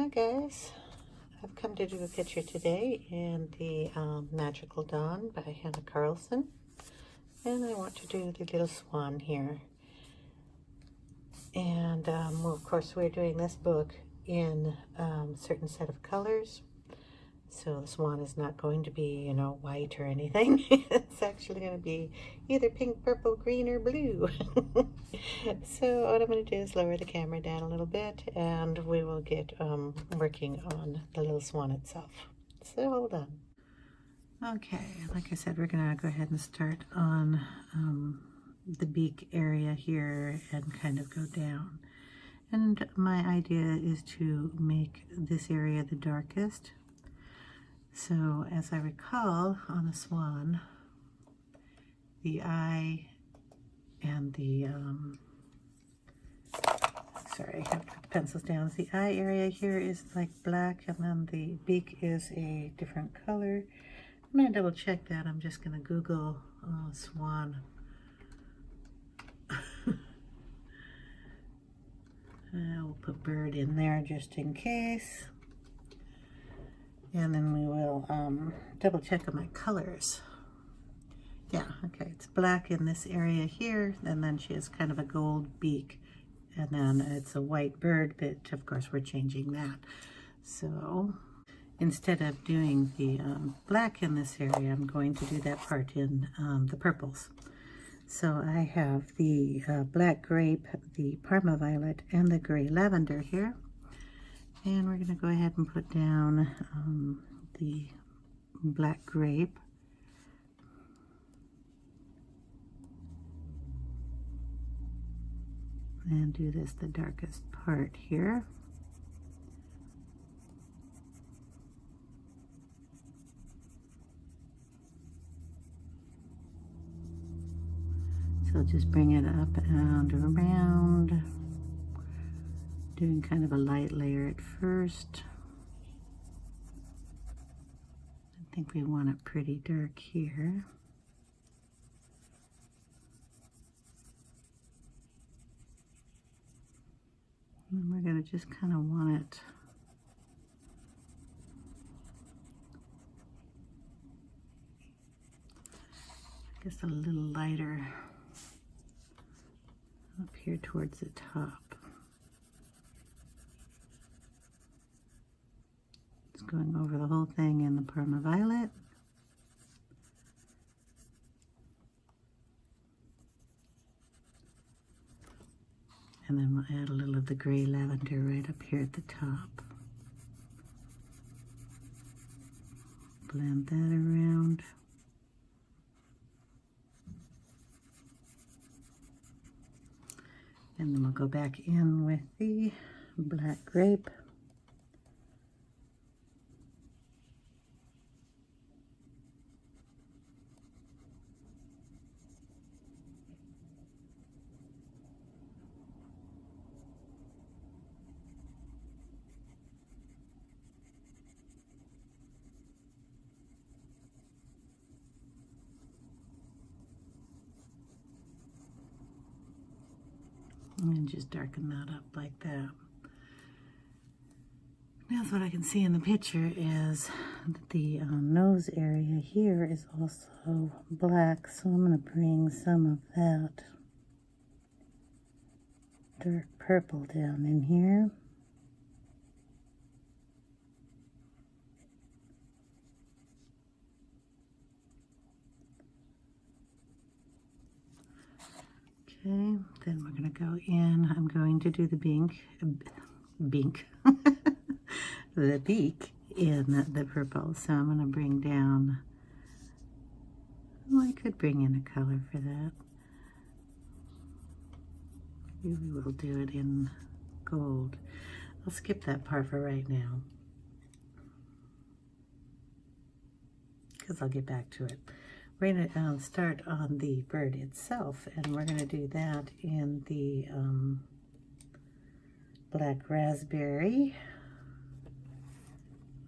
Hi guys, I've come to do a picture today in the Magical Dawn by Hanna Karlzon, and I want to do the little swan here. And well, of course we're doing this book in a certain set of colors, so the swan is not going to be, you know, white or anything. It's actually going to be either pink, purple, green, or blue. So what I'm going to do is lower the camera down a little bit, and we will get working on the little swan itself. So hold on. Okay, like I said, we're going to go ahead and start on the beak area here and kind of go down. And my idea is to make this area the darkest. So as I recall, on a swan, the eye and the sorry, I have to put the pencils down. The eye area here is like black, and then the beak is a different color. I'm going to double check that. I'm just going to Google swan. We'll put bird in there just in case. And then we will double check on my colors. Yeah, okay, it's black in this area here, and then she has kind of a gold beak. And then it's a white bird, but of course we're changing that. So instead of doing the black in this area, I'm going to do that part in the purples. So I have the black grape, the Parma Violet, and the gray lavender here. And we're going to go ahead and put down the black grape. And do this the darkest part here. So just bring it up and around, doing kind of a light layer at first. I think we want it pretty dark here. And we're going to just kind of want it a little lighter up here towards the top. It's going over the whole thing in the Parma Violet. And then we'll add a little of the gray lavender right up here at the top. Blend that around. And then we'll go back in with the black grape. And just darken that up like that. Now, what I can see in the picture is that the nose area here is also black, so I'm going to bring some of that dark purple down in here. Okay, then we're going to go in. I'm going to do the the beak in the purple. So I'm going to bring down, well, I could bring in a color for that. Maybe we'll do it in gold. I'll skip that part for right now, because I'll get back to it. We're going to start on the bird itself, and we're going to do that in the black raspberry.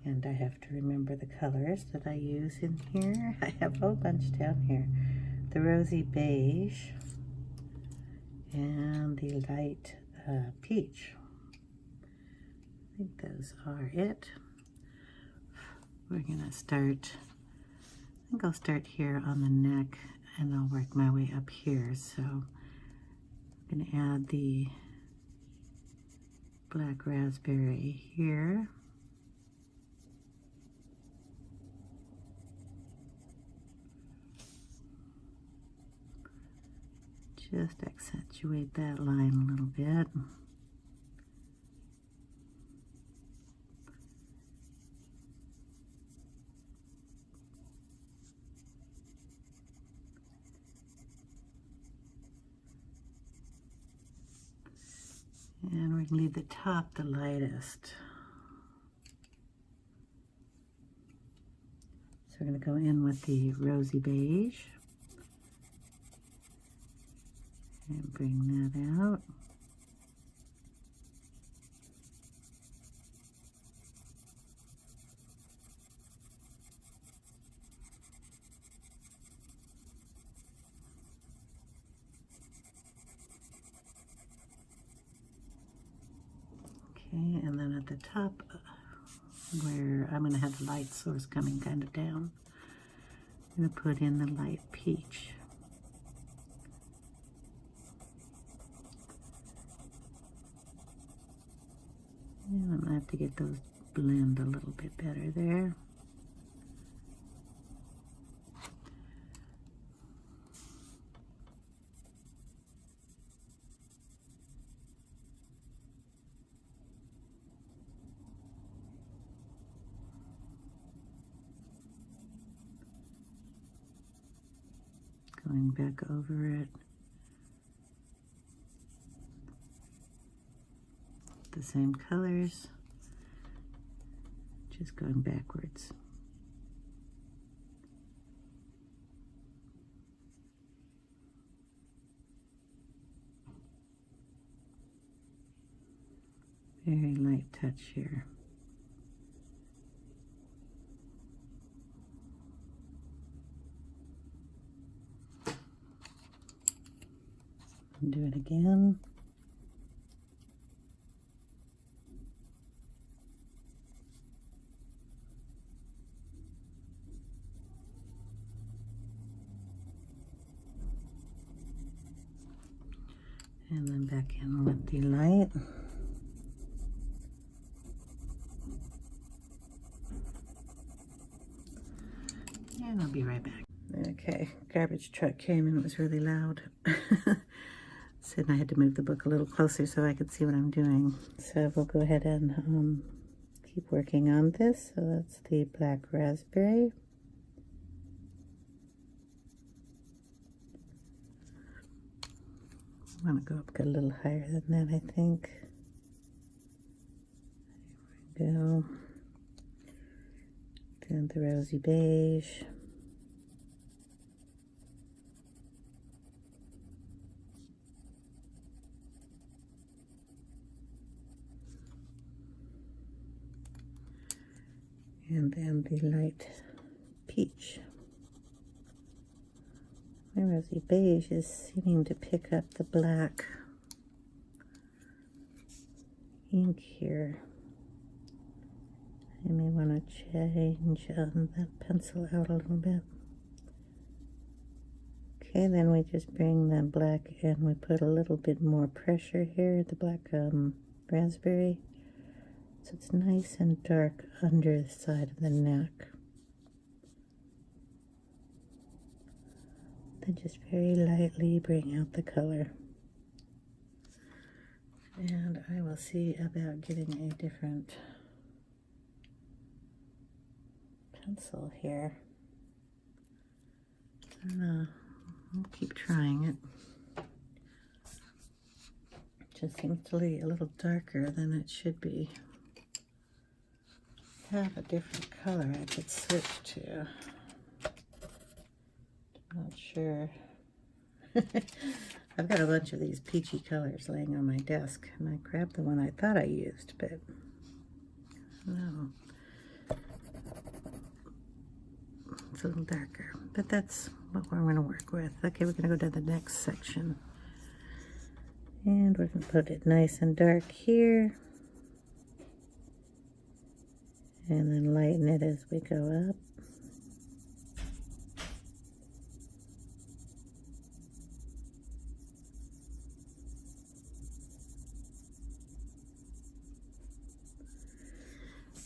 And I have to remember the colors that I use in here. I have a whole bunch down here. The rosy beige and the light peach. I think those are it. We're gonna start, I think I'll start here on the neck and I'll work my way up here. So I'm gonna add the black raspberry here. Just accentuate that line a little bit. And we're going to leave the top the lightest. So we're going to go in with the rosy beige. And bring that out. Okay, and then at the top, where I'm going to have the light source coming kind of down, I'm going to put in the light peach. And I'm going to have to get those blend a little bit better there. Going back over it. The same colors, just going backwards. Very light touch here. And do it again. And then back in with the light. And I'll be right back. Okay, garbage truck came and it was really loud. So I had to move the book a little closer so I could see what I'm doing. So we'll go ahead and keep working on this. So that's the black raspberry. I'm going to go up a little higher than that, I think. There we go. Then the rosy beige. And then the light peach. My rosy beige is seeming to pick up the black ink here. I may want to change that pencil out a little bit. Okay, then we just bring the black and we put a little bit more pressure here, the black raspberry. So it's nice and dark under the side of the neck. Then just very lightly bring out the color. And I will see about getting a different pencil here. I'll keep trying it. Just seems to be a little darker than it should be. Have a different color I could switch to. Not sure. I've got a bunch of these peachy colors laying on my desk, and I grabbed the one I thought I used, but no. It's a little darker, but that's what we're going to work with. Okay, we're going to go to the next section. And we're going to put it nice and dark here. And then lighten it as we go up.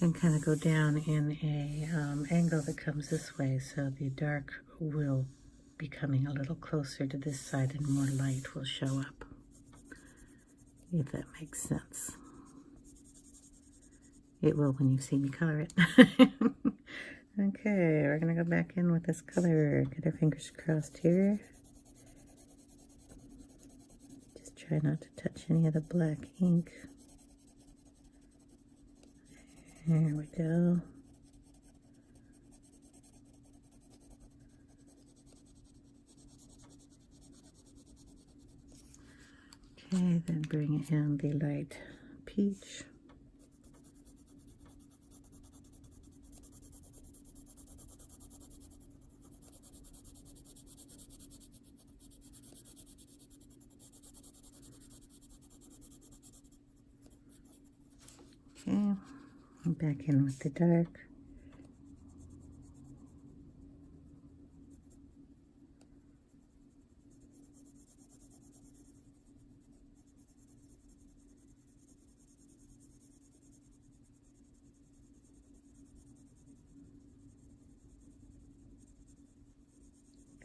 And kind of go down in a angle that comes this way, so the dark will be coming a little closer to this side and more light will show up, if that makes sense. It will when you see me color it. Okay, we're gonna go back in with this color. Get our fingers crossed here. Just try not to touch any of the black ink. There we go. Okay, then bring in the light peach. Okay, and back in with the dark.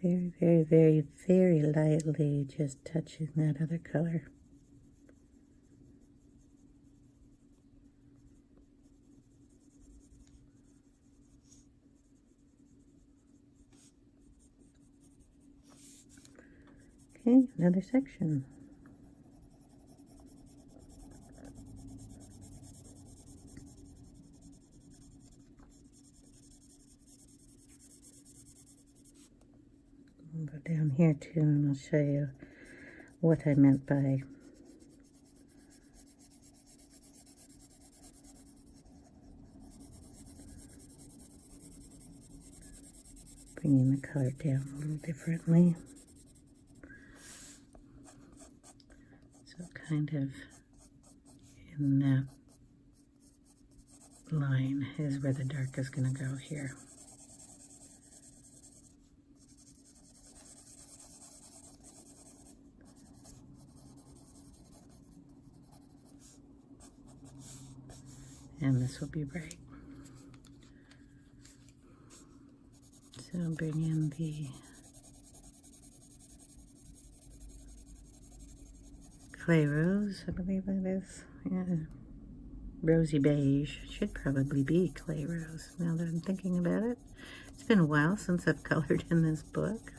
Very, very, very, very lightly just touching that other color. Okay, another section. I'll go down here too and I'll show you what I meant by bringing the color down a little differently. So kind of in that line is where the dark is going to go here. And this will be bright. So bring in the clay rose, I believe that is. Yeah. Rosy beige. Should probably be clay rose now that I'm thinking about it. It's been a while since I've colored in this book.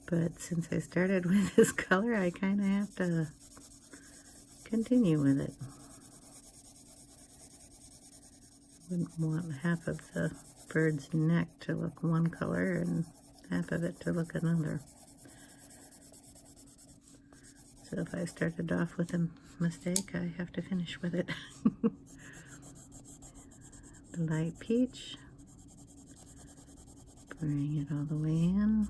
But since I started with this color, I kind of have to continue with it. Wouldn't want half of the bird's neck to look one color and half of it to look another. So if I started off with a mistake, I have to finish with it. The light peach. Bring it all the way in.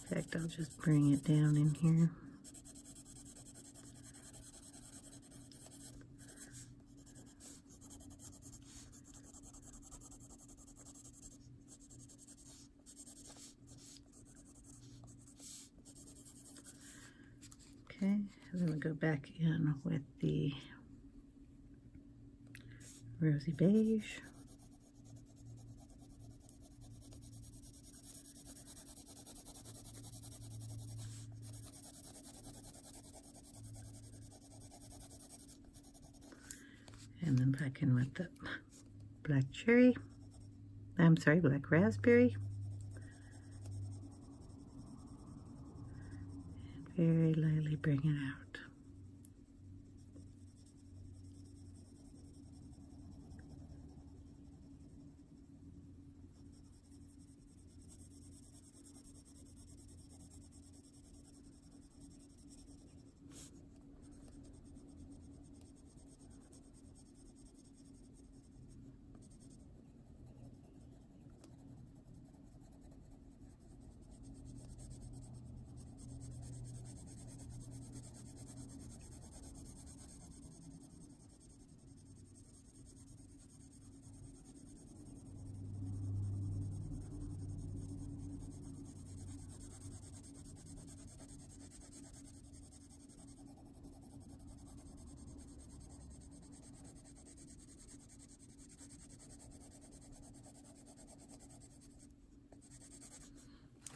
In fact, I'll just bring it down in here. Okay, and then we'll go back in with the rosy beige. And then back in with the black cherry. I'm sorry, black raspberry. Very lightly bring it out.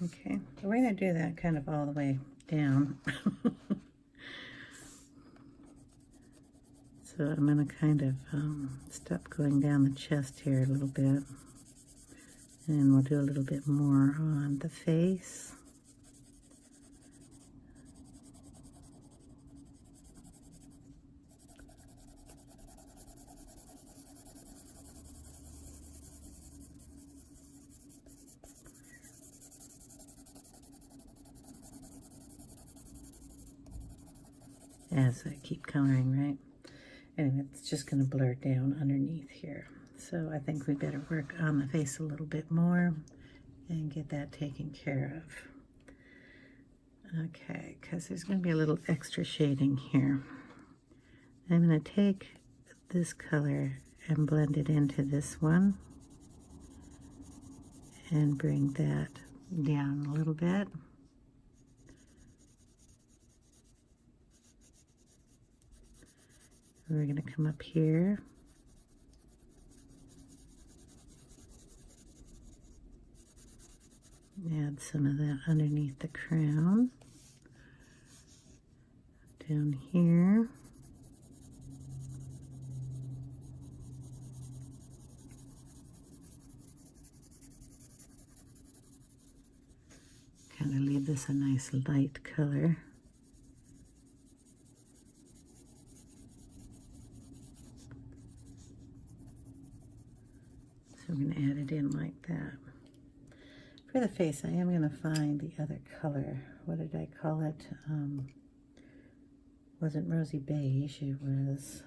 Okay, we're going to do that kind of all the way down. So I'm going to kind of stop going down the chest here a little bit. And we'll do a little bit more on the face. As I keep coloring, right? Anyway, it's just going to blur down underneath here. So I think we better work on the face a little bit more and get that taken care of. Okay, because there's going to be a little extra shading here. I'm going to take this color and blend it into this one and bring that down a little bit. We're going to come up here. Add some of that underneath the crown. Down here. Kind of leave this a nice light color. So I'm going to add it in like that. For the face, I am going to find the other color. What did I call it? Wasn't rosy beige, it was...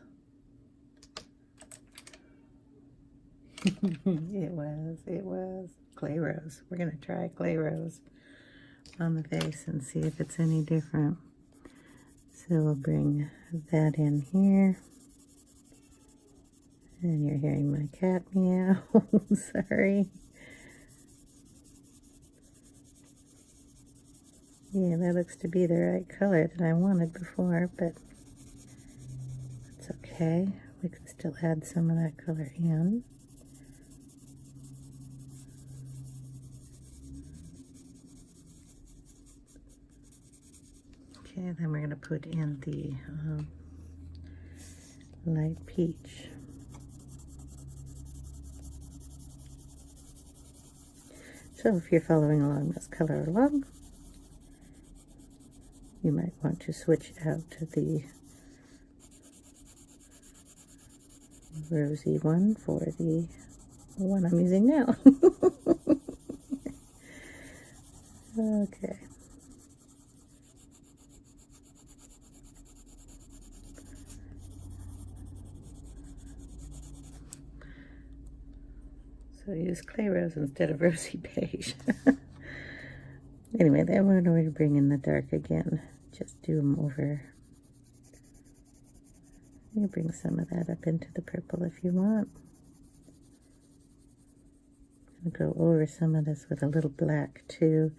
it was clay rose. We're going to try clay rose on the face and see if it's any different. So we'll bring that in here. And you're hearing my cat meow. Sorry. Yeah, that looks to be the right color that I wanted before, but that's okay. We can still add some of that color in. Okay, then we're going to put in the light peach. So if you're following along this color along, you might want to switch out to the rosy one for the one I'm using now. Okay. So use clay rose instead of rosy beige. Anyway, then we're going to bring in the dark again. Just do them over. You can bring some of that up into the purple if you want. I'm going to go over some of this with a little black too,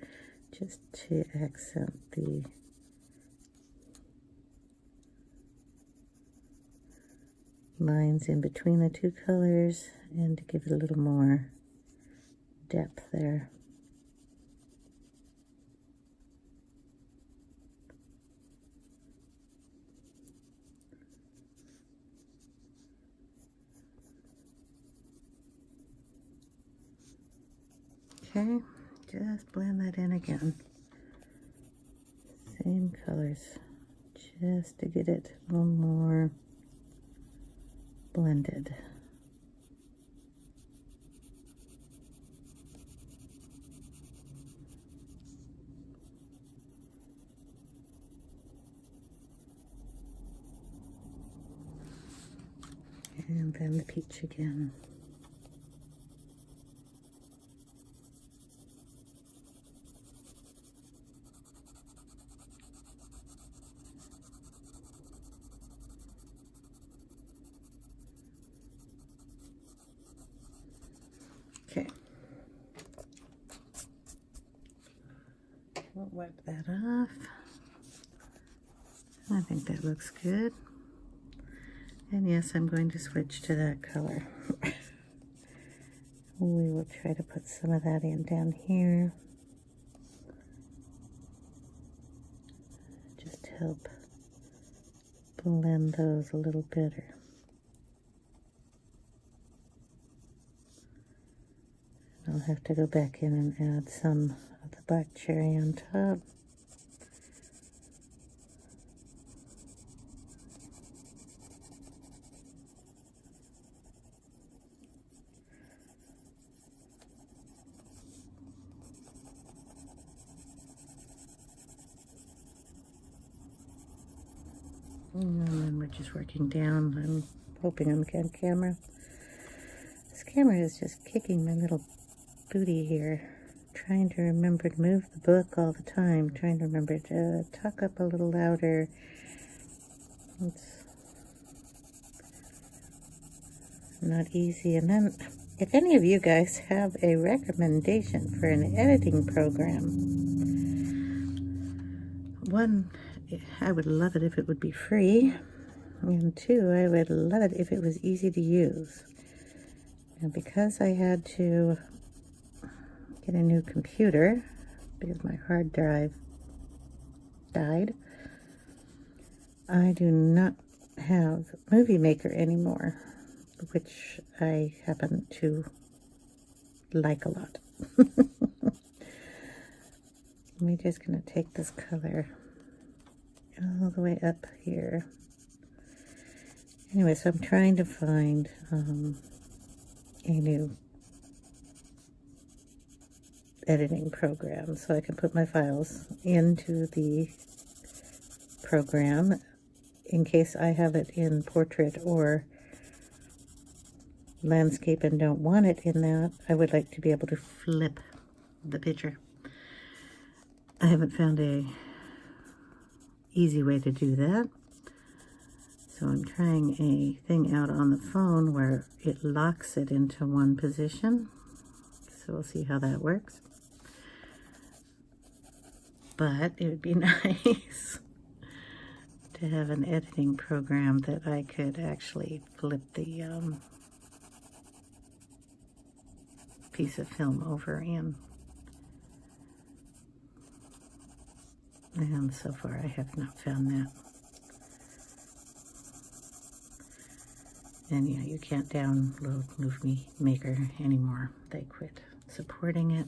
just to accent the lines in between the two colors and to give it a little more depth there. Okay, just blend that in again. Same colors, just to get it a little more blended. And then the peach again. Okay. We'll wipe that off. I think that looks good. And yes, I'm going to switch to that color. We will try to put some of that in down here. help blend those a little better. I'll have to go back in and add some of the black cherry on top. And then we're just working down. I'm hoping I'm on camera. This camera is just kicking my little booty here. Trying to remember to move the book all the time. Trying to remember to talk up a little louder. It's not easy. And then, if any of you guys have a recommendation for an editing program, one, I would love it if it would be free, and two, I would love it if it was easy to use. And because I had to get a new computer because my hard drive died, I do not have Movie Maker anymore, which I happen to like a lot. I'm just going to take this color all the way up here. Anyway, so I'm trying to find a new editing program so I can put my files into the program in case I have it in portrait or landscape and don't want it in that. I would like to be able to flip the picture. I haven't found a easy way to do that, so I'm trying a thing out on the phone where it locks it into one position, so we'll see how that works. But it would be nice to have an editing program that I could actually flip the piece of film over in. And so far I have not found that. And yeah, you can't download Movie Maker anymore. They quit supporting it.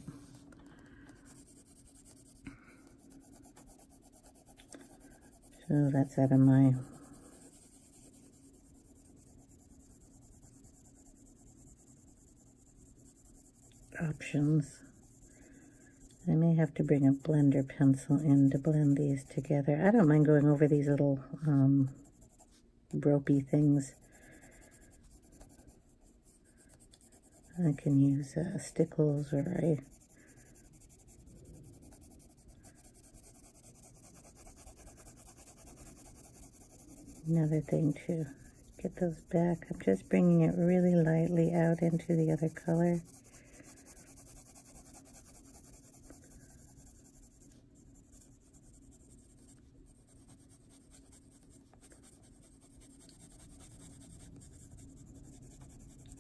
So that's out of my options. I may have to bring a blender pencil in to blend these together. I don't mind going over these little ropey things. I can use stickles or another thing to get those back. I'm just bringing it really lightly out into the other color.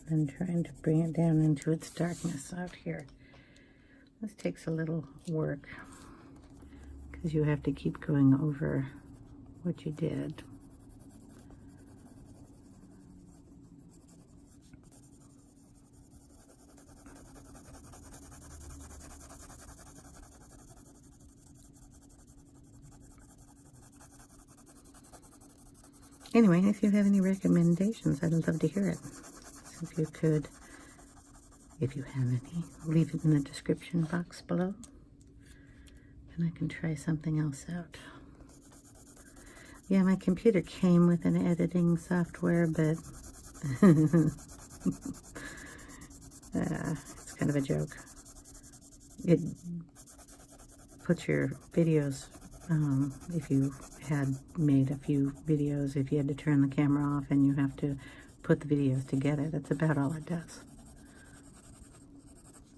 And trying to bring it down into its darkness out here. This takes a little work because you have to keep going over what you did. Anyway, if you have any recommendations, I'd love to hear it. So if you could, if you have any, leave it in the description box below, and I can try something else out. Yeah, my computer came with an editing software, but it's kind of a joke. It puts your videos, if you had made a few videos, if you had to turn the camera off and you have to put the videos together, that's about all it does.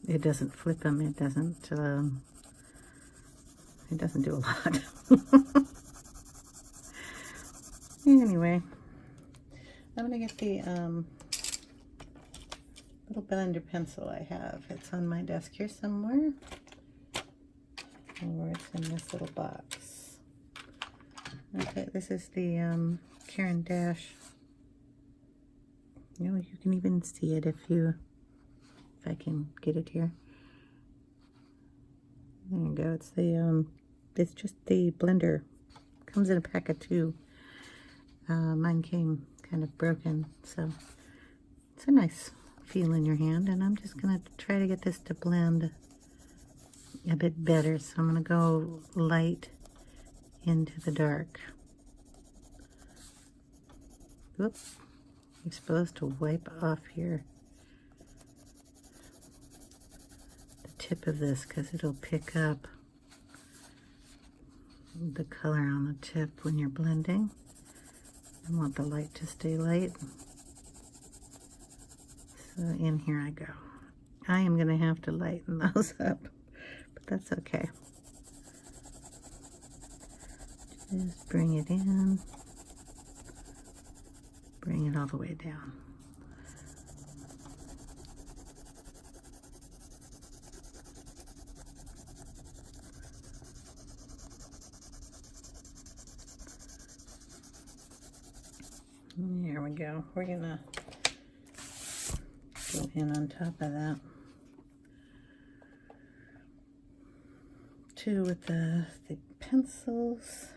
It doesn't flip them, it doesn't do a lot. Anyway, I'm gonna get the little blender pencil I have. It's on my desk here somewhere, or it's in this little box. Okay, this is the Karen Dash. You know, you can even see it if I can get it here. There you go. It's just the blender. Comes in a pack of 2. Mine came kind of broken, so it's a nice feel in your hand. And I'm just gonna try to get this to blend a bit better. So I'm gonna go light into the dark. Whoops. You're supposed to wipe off here the tip of this because it'll pick up the color on the tip when you're blending. I want the light to stay light. So in here I go. I am going to have to lighten those up, but that's okay. Just bring it in. Bring it all the way down. There we go. We're gonna go in on top of that too with the pencils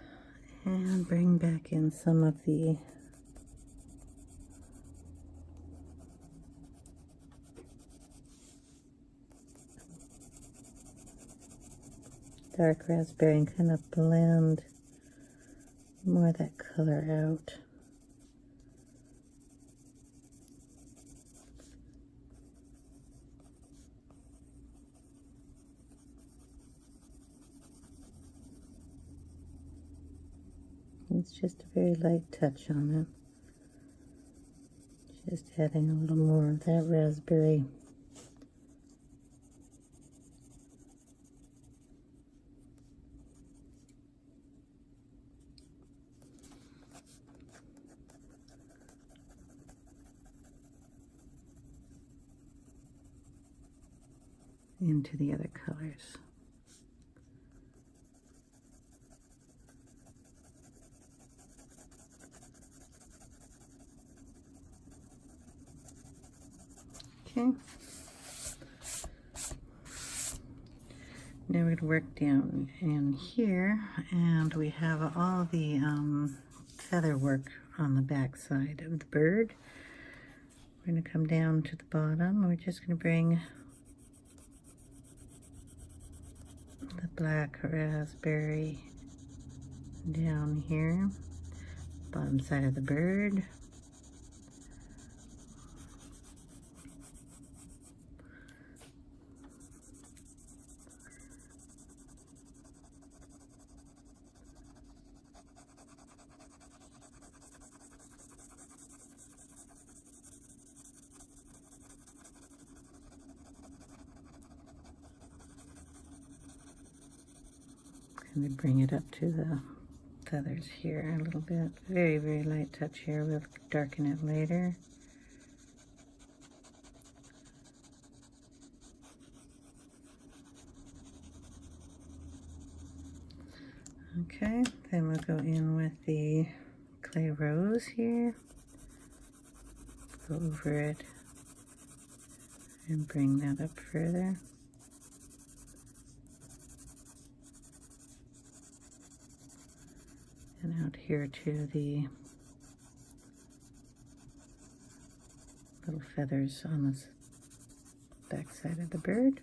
and bring back in some of the dark raspberry and kind of blend more of that color out. It's just a very light touch on it. Just adding a little more of that raspberry. Into the other colors. Okay. Now we're going to work down in here, and we have all the feather work on the back side of the bird. We're going to come down to the bottom. We're just going to bring the black raspberry down here, bottom side of the bird. And we bring it up to the feathers here a little bit. Very, very light touch here. We'll darken it later. Okay, then we'll go in with the clay rose here. Go over it and bring that up further. And out here to the little feathers on the back side of the bird.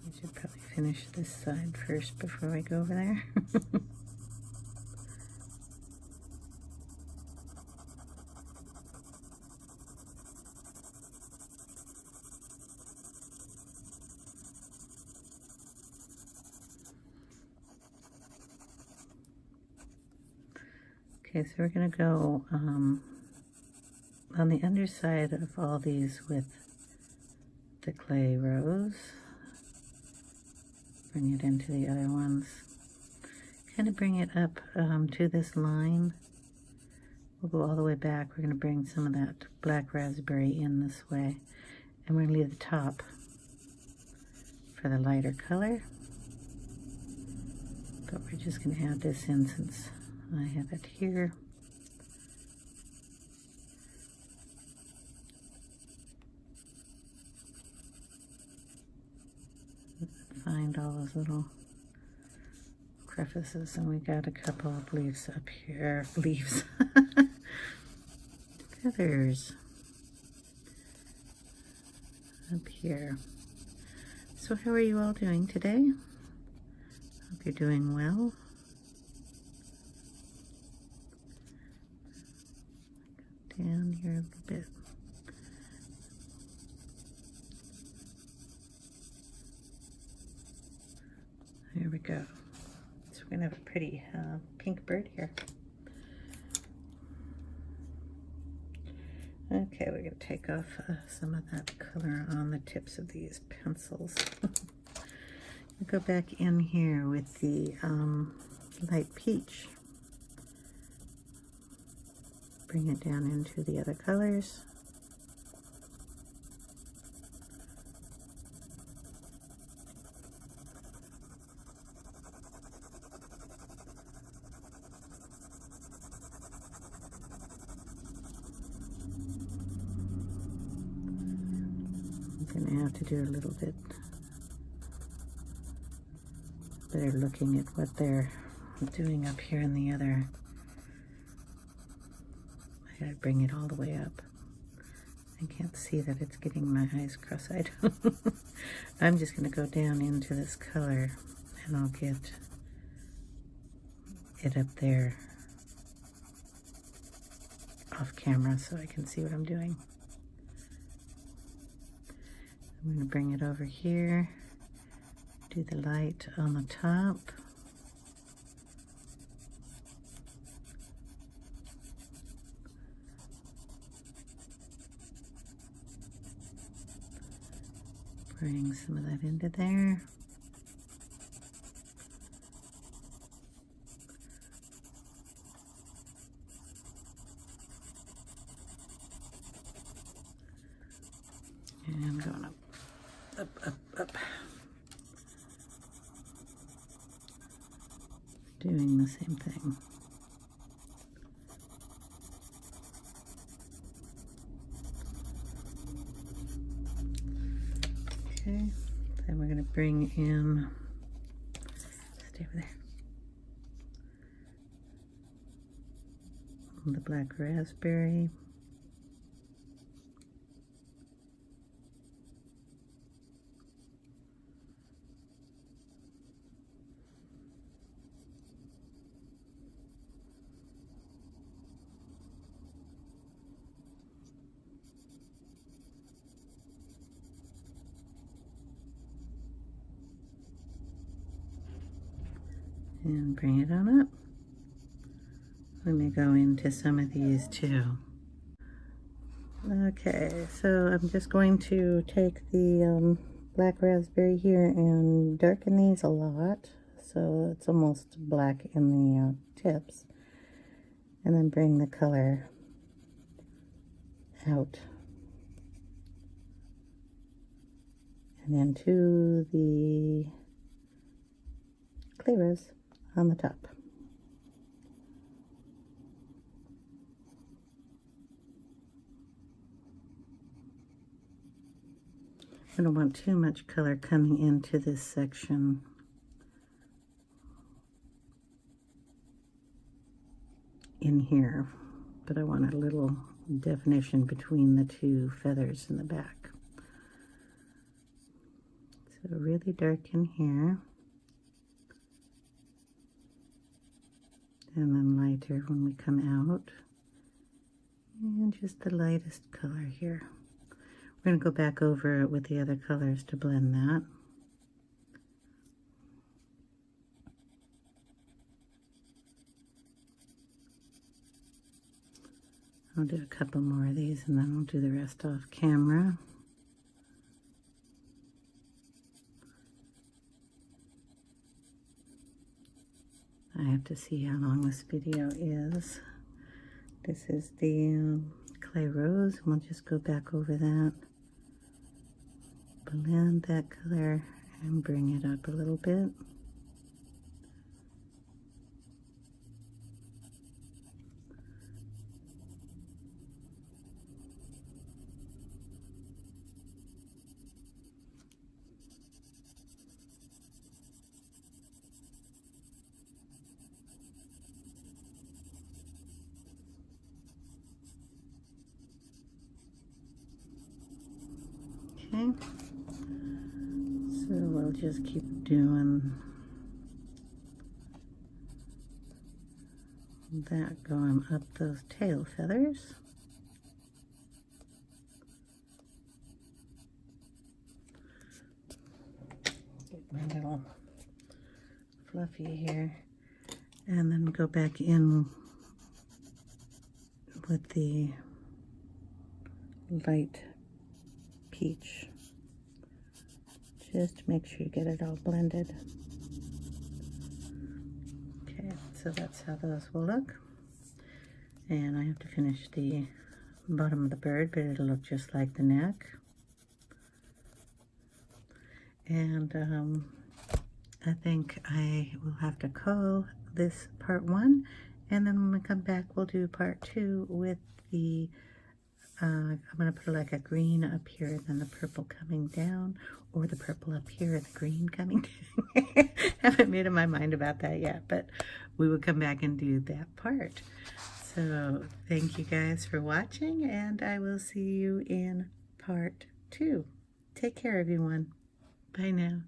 We should probably finish this side first before we go over there. Okay, so we're going to go on the underside of all these with the clay rose. Bring it into the other ones. Kind of bring it up to this line. We'll go all the way back. We're going to bring some of that black raspberry in this way. And we're going to leave the top for the lighter color. But we're just going to add this in since I have it here. Find all those little crevices, and we got a couple of leaves up here. Leaves. Feathers. Up here. So how are you all doing today? Hope you're doing well. Go down here a little bit. There we go. So we're gonna have a pretty pink bird here. Okay, we're going to take off some of that color on the tips of these pencils. We'll go back in here with the light peach. Bring it down into the other colors. Gonna have to do a little bit better looking at what they're doing up here in the other. I gotta bring it all the way up. I can't see that it's getting my eyes cross-eyed. I'm just gonna go down into this color and I'll get it up there off camera so I can see what I'm doing. I'm going to bring it over here, do the light on the top. Bring some of that into there. And I'm going up. Up. Doing the same thing. Okay, then we're going to bring in, stay over there, the black raspberry. And bring it on up. Let me go into some of these too. Okay, so I'm just going to take the black raspberry here and darken these a lot, so it's almost black in the tips, and then bring the color out and into the clay rose on the top. I don't want too much color coming into this section. In here, but I want a little definition between the two feathers in the back. So really dark in here. And then lighter when we come out. And just the lightest color here. We're going to go back over it with the other colors to blend that. I'll do a couple more of these and then we'll do the rest off camera. I have to see how long this video is. This is the clay rose, and we'll just go back over that. Blend that color and bring it up a little bit. just keep doing that, going up those tail feathers. Get my little fluffy here, and then go back in with the light peach. Just to make sure you get it all blended. Okay, so that's how those will look. And I have to finish the bottom of the bird, but it'll look just like the neck. And I think I will have to call this part 1, and then when we come back we'll do part 2 with the I'm going to put like a green up here, then the purple coming down, or the purple up here and the green coming down. Haven't made up my mind about that yet, but we will come back and do that part. So thank you guys for watching, and I will see you in part 2. Take care, everyone. Bye now.